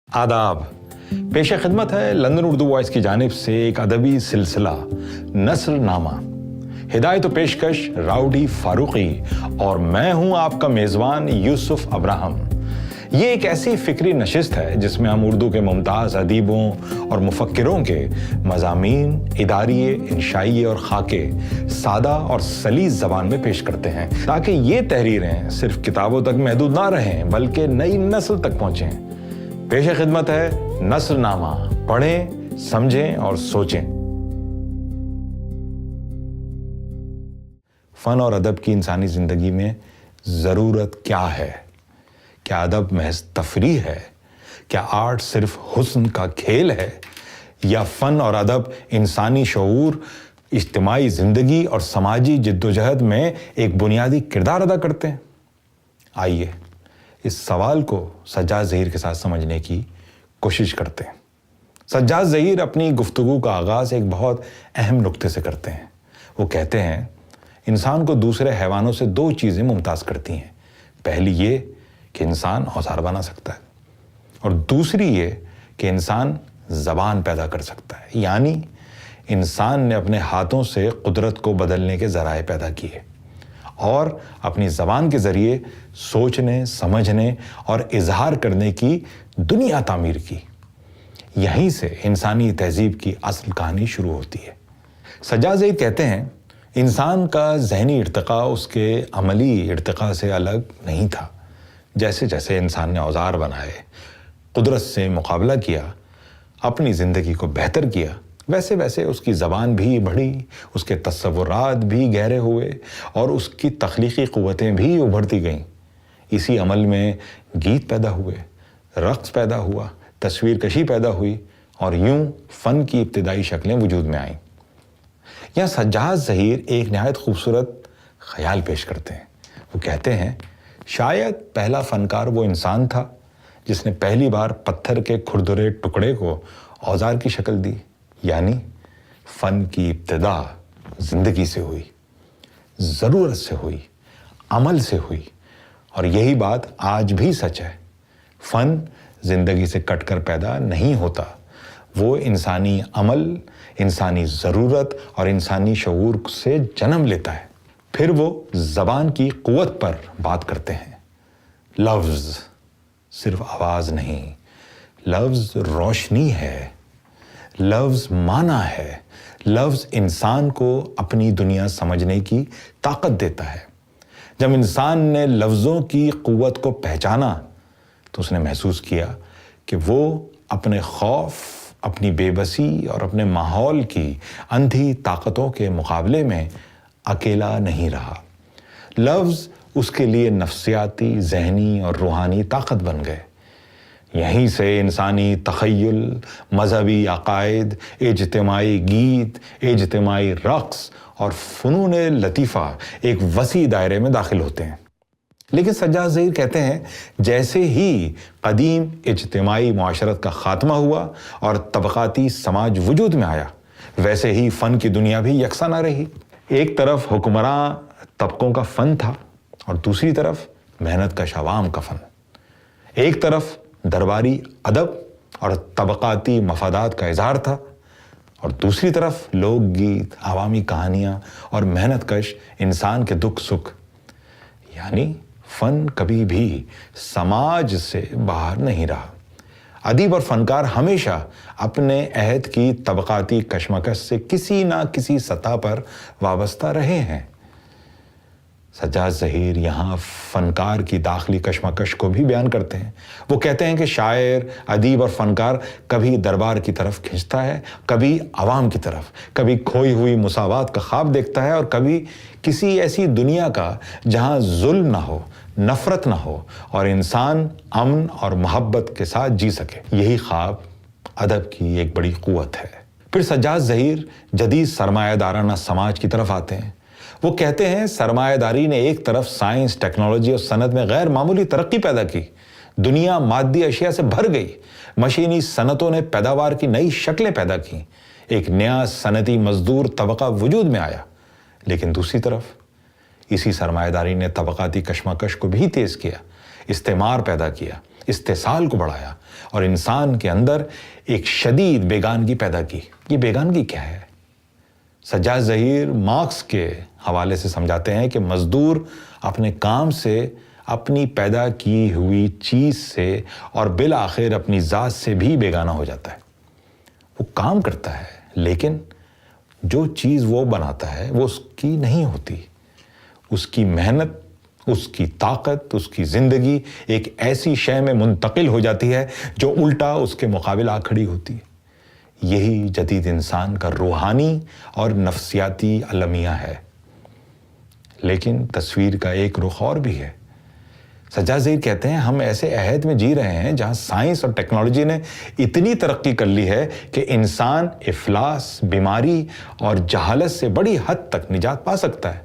आदाब। पेश खिदमत है लंदन उर्दू वॉइस की जानिब से एक अदबी सिलसिला नसरनामा। हिदायत व पेशकश राउडी फारूकी और मैं हूं आपका मेज़बान यूसुफ अब्राहम। ये एक ऐसी फिक्री नशिस्त है जिसमें हम उर्दू के मुमताज़ अदीबों और मुफक्किरों के मज़ामीन, इदारिये, इंशाइये और खाके सादा और सलीस ज़बान में पेश करते हैं ताकि ये तहरीरें सिर्फ किताबों तक महदूद ना रहें बल्कि नई नस्ल तक पहुँचें। पेश खिदमत है नसरनामा। पढ़ें, समझें और सोचें। फ़न और अदब की इंसानी ज़िंदगी में ज़रूरत क्या है? क्या अदब महज तफरीह है? क्या आर्ट सिर्फ हुस्न का खेल है? या फ़न और अदब इंसानी शऊर, इज्तिमाई ज़िंदगी और समाजी जिद्दोजहद में एक बुनियादी किरदार अदा करते हैं? आइए इस सवाल को सज्जाद ज़हीर के साथ समझने की कोशिश करते हैं। सज्जाद ज़हीर अपनी गुफ्तगू का आगाज़ एक बहुत अहम नुक्ते से करते हैं। वो कहते हैं, इंसान को दूसरे हैवानों से दो चीज़ें मुमताज़ करती हैं। पहली ये कि इंसान औजार बना सकता है और दूसरी ये कि इंसान ज़बान पैदा कर सकता है, यानी इंसान ने अपने हाथों से कुदरत को बदलने के ज़राए पैदा किए और अपनी ज़बान के ज़रिए सोचने, समझने और इजहार करने की दुनिया तामीर की। यहीं से इंसानी तहज़ीब की असल कहानी शुरू होती है। सज्जाद ज़हीर कहते हैं, इंसान का ज़हनी इर्तिक़ा उसके अमली इर्तिक़ा से अलग नहीं था। जैसे जैसे इंसान ने औजार बनाए, कुदरत से मुकाबला किया, अपनी ज़िंदगी को बेहतर किया, वैसे वैसे उसकी ज़बान भी बढ़ी, उसके तस्वुरात भी गहरे हुए और उसकी तख्लीक़ी क़ुव्वतें भी उभरती गईं। इसी अमल में गीत पैदा हुए, रक़्स पैदा हुआ, तस्वीर कशी पैदा हुई और यूं फ़न की इब्तिदाई शक्लें वजूद में आईं। यहाँ सज्जाद ज़हीर एक नहायत खूबसूरत ख्याल पेश करते हैं। वो कहते हैं, शायद पहला फ़नकार वो इंसान था जिसने पहली बार पत्थर के खुरदुरे टुकड़े को औजार की शक्ल दी, यानी फ़न की इब्तिदा ज़िंदगी से हुई, ज़रूरत से हुई, अमल से हुई। और यही बात आज भी सच है। फ़न ज़िंदगी से कटकर पैदा नहीं होता, वो इंसानी अमल, इंसानी ज़रूरत और इंसानी शऊर से जन्म लेता है। फिर वो ज़बान की क़ुव्वत पर बात करते हैं। लफ्ज़ सिर्फ आवाज़ नहीं, लफ्ज़ रोशनी है, लफ्ज़ माना है, लफ्ज़ इंसान को अपनी दुनिया समझने की ताकत देता है। जब इंसान ने लफ्ज़ों की क़ुव्वत को पहचाना तो उसने महसूस किया कि वो अपने खौफ, अपनी बेबसी और अपने माहौल की अंधी ताकतों के मुकाबले में अकेला नहीं रहा। लफ्ज़ उसके लिए नफ्सियाती, ज़हनी और रूहानी ताकत बन गए। यहीं से इंसानी तख़य्युल, मज़हबी अक़ायद, इज्तिमाई गीत, इज्तिमाई रक़्स और फ़नून लतीफ़ा एक वसी दायरे में दाखिल होते हैं। लेकिन सज्जाद ज़हीर कहते हैं, जैसे ही क़दीम इज्तिमाई मुआशरत का ख़ात्मा हुआ और तबक़ाती समाज वजूद में आया, वैसे ही फ़न की दुनिया भी यकसा न रही। एक तरफ हुक्मरां तबकों का फ़न था और दूसरी तरफ मेहनत कश अवाम का फ़न। एक तरफ दरबारी अदब और तबक़ाती मफादात का इज़हार था और दूसरी तरफ लोकगीत, अवामी कहानियाँ और मेहनत कश इंसान के दुख सुख। यानी फ़न कभी भी समाज से बाहर नहीं रहा। अदीब और फ़नकार हमेशा अपने अहद की तबक़ाती कशमकश से किसी ना किसी सतह पर वाबस्ता रहे हैं। सज्जाद ज़हीर यहाँ फ़नकार की दाखिली कशमकश को भी बयान करते हैं। वो कहते हैं कि शायर, अदीब और फ़नकार कभी दरबार की तरफ खिंचता है, कभी आवाम की तरफ, कभी खोई हुई मुसावात का ख्वाब देखता है और कभी किसी ऐसी दुनिया का जहाँ जुल्म ना हो, नफ़रत ना हो और इंसान अमन और मोहब्बत के साथ जी सके। यही ख्वाब अदब की एक बड़ी क़ुव्वत है। फिर सज्जाद ज़हीर जदीद सरमायादाराना समाज की तरफ आते हैं। वो कहते हैं, सरमायादारी ने एक तरफ साइंस, टेक्नोलॉजी और सनत में गैर मामूली तरक्की पैदा की, दुनिया मादी अशिया से भर गई, मशीनी सनतों ने पैदावार की नई शक्लें पैदा की, एक नया सनती मजदूर तबका वजूद में आया। लेकिन दूसरी तरफ इसी सरमायादारी ने तबकाती कशमकश को भी तेज़ किया, इस्तेमार पैदा किया, استحصال کو بڑھایا اور انسان کے اندر ایک شدید بیگانگی پیدا کی۔ یہ بیگانگی کیا ہے؟ سجاد ظہیر مارکس کے حوالے سے سمجھاتے ہیں کہ مزدور اپنے کام سے، اپنی پیدا کی ہوئی چیز سے اور بالآخر اپنی ذات سے بھی بیگانہ ہو جاتا ہے۔ وہ کام کرتا ہے لیکن جو چیز وہ بناتا ہے وہ اس کی نہیں ہوتی۔ اس کی محنت، اس کی طاقت، اس کی زندگی ایک ایسی شے میں منتقل ہو جاتی ہے جو الٹا اس کے مقابل آ کھڑی ہوتی ہے۔ یہی جدید انسان کا روحانی اور نفسیاتی المیہ ہے۔ لیکن تصویر کا ایک رخ اور بھی ہے۔ سجاد ظہیر کہتے ہیں ہم ایسے عہد میں جی رہے ہیں جہاں سائنس اور ٹیکنالوجی نے اتنی ترقی کر لی ہے کہ انسان افلاس، بیماری اور جہالت سے بڑی حد تک نجات پا سکتا ہے۔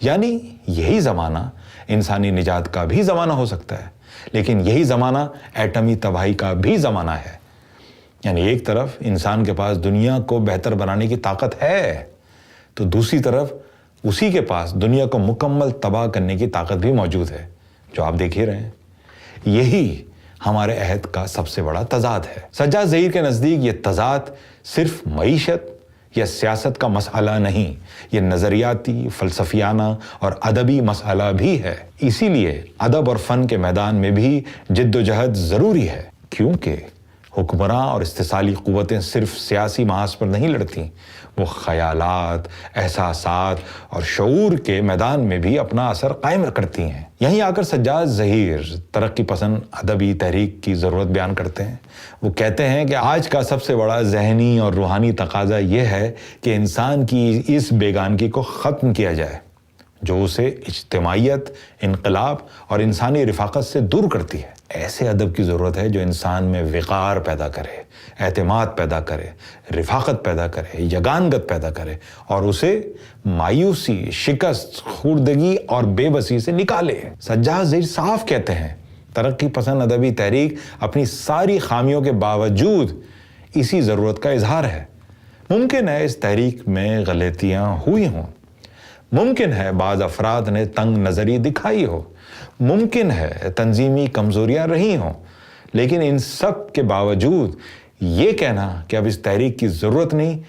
یعنی یہی زمانہ انسانی نجات کا بھی زمانہ ہو سکتا ہے، لیکن یہی زمانہ ایٹمی تباہی کا بھی زمانہ ہے۔ یعنی ایک طرف انسان کے پاس دنیا کو بہتر بنانے کی طاقت ہے تو دوسری طرف اسی کے پاس دنیا کو مکمل تباہ کرنے کی طاقت بھی موجود ہے، جو آپ دیکھ ہی رہے ہیں۔ یہی ہمارے عہد کا سب سے بڑا تضاد ہے۔ سجاد ظہیر کے نزدیک یہ تضاد صرف معیشت یا سیاست کا مسئلہ نہیں، یہ نظریاتی، فلسفیانہ اور ادبی مسئلہ بھی ہے۔ اسی لیے ادب اور فن کے میدان میں بھی جد و جہد ضروری ہے، کیونکہ حکمراں اور استحصالی قوتیں صرف سیاسی محاذ پر نہیں لڑتی، وہ خیالات، احساسات اور شعور کے میدان میں بھی اپنا اثر قائم کرتی ہیں۔ یہیں آ کر سجاد ظہیر ترقی پسند ادبی تحریک کی ضرورت بیان کرتے ہیں۔ وہ کہتے ہیں کہ آج کا سب سے بڑا ذہنی اور روحانی تقاضا یہ ہے کہ انسان کی اس بیگانگی کو ختم کیا جائے جو اسے اجتماعیت، انقلاب اور انسانی رفاقت سے دور کرتی ہے۔ ایسے ادب کی ضرورت ہے جو انسان میں وقار پیدا کرے، اعتماد پیدا کرے، رفاقت پیدا کرے، یگانگت پیدا کرے اور اسے مایوسی، شکست، خوردگی اور بے بسی سے نکالے۔ سجاد ظہیر صاف کہتے ہیں ترقی پسند ادبی تحریک اپنی ساری خامیوں کے باوجود اسی ضرورت کا اظہار ہے۔ ممکن ہے اس تحریک میں غلطیاں ہوئی ہوں، ممکن ہے بعض افراد نے تنگ نظری دکھائی ہو، ممکن ہے تنظیمی کمزوریاں رہی ہوں، لیکن ان سب کے باوجود یہ کہنا کہ اب اس تحریک کی ضرورت نہیں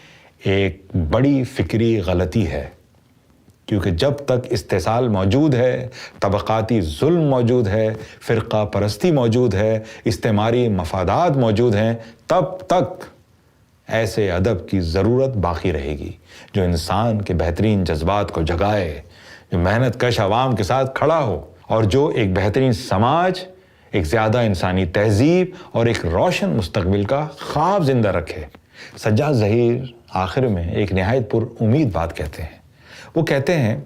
ایک بڑی فکری غلطی ہے، کیونکہ جب تک استحصال موجود ہے، طبقاتی ظلم موجود ہے، فرقہ پرستی موجود ہے، استعماری مفادات موجود ہیں، تب تک ایسے ادب کی ضرورت باقی رہے گی جو انسان کے بہترین جذبات کو جگائے، جو محنت کش عوام کے ساتھ کھڑا ہو اور جو ایک بہترین سماج، ایک زیادہ انسانی تہذیب اور ایک روشن مستقبل کا خواب زندہ رکھے۔ سجاد ظہیر آخر میں ایک نہایت پر امید بات کہتے ہیں۔ وہ کہتے ہیں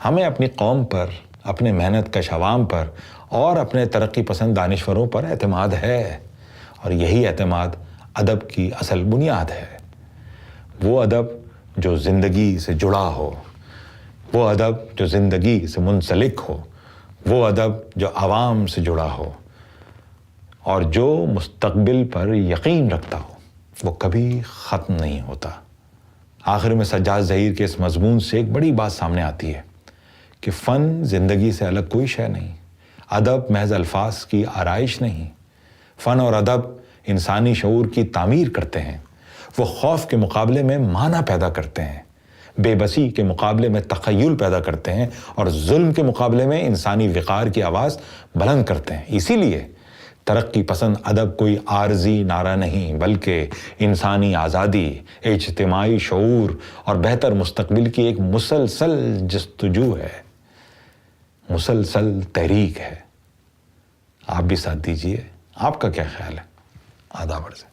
ہمیں اپنی قوم پر، اپنے محنت کش عوام پر اور اپنے ترقی پسند دانشوروں پر اعتماد ہے، اور یہی اعتماد ادب کی اصل بنیاد ہے۔ وہ ادب جو زندگی سے جڑا ہو، وہ ادب جو زندگی سے منسلک ہو، وہ ادب جو عوام سے جڑا ہو اور جو مستقبل پر یقین رکھتا ہو، وہ کبھی ختم نہیں ہوتا۔ آخر میں سجاد ظہیر کے اس مضمون سے ایک بڑی بات سامنے آتی ہے کہ فن زندگی سے الگ کوئی شے نہیں، ادب محض الفاظ کی آرائش نہیں، فن اور ادب انسانی شعور کی تعمیر کرتے ہیں۔ وہ خوف کے مقابلے میں معنی پیدا کرتے ہیں، بے بسی کے مقابلے میں تخیل پیدا کرتے ہیں اور ظلم کے مقابلے میں انسانی وقار کی آواز بلند کرتے ہیں۔ اسی لیے ترقی پسند ادب کوئی عارضی نعرہ نہیں، بلکہ انسانی آزادی، اجتماعی شعور اور بہتر مستقبل کی ایک مسلسل جستجو ہے، مسلسل تحریک ہے۔ آپ بھی ساتھ دیجیے۔ آپ کا کیا خیال ہے؟ آداب عرض ہے۔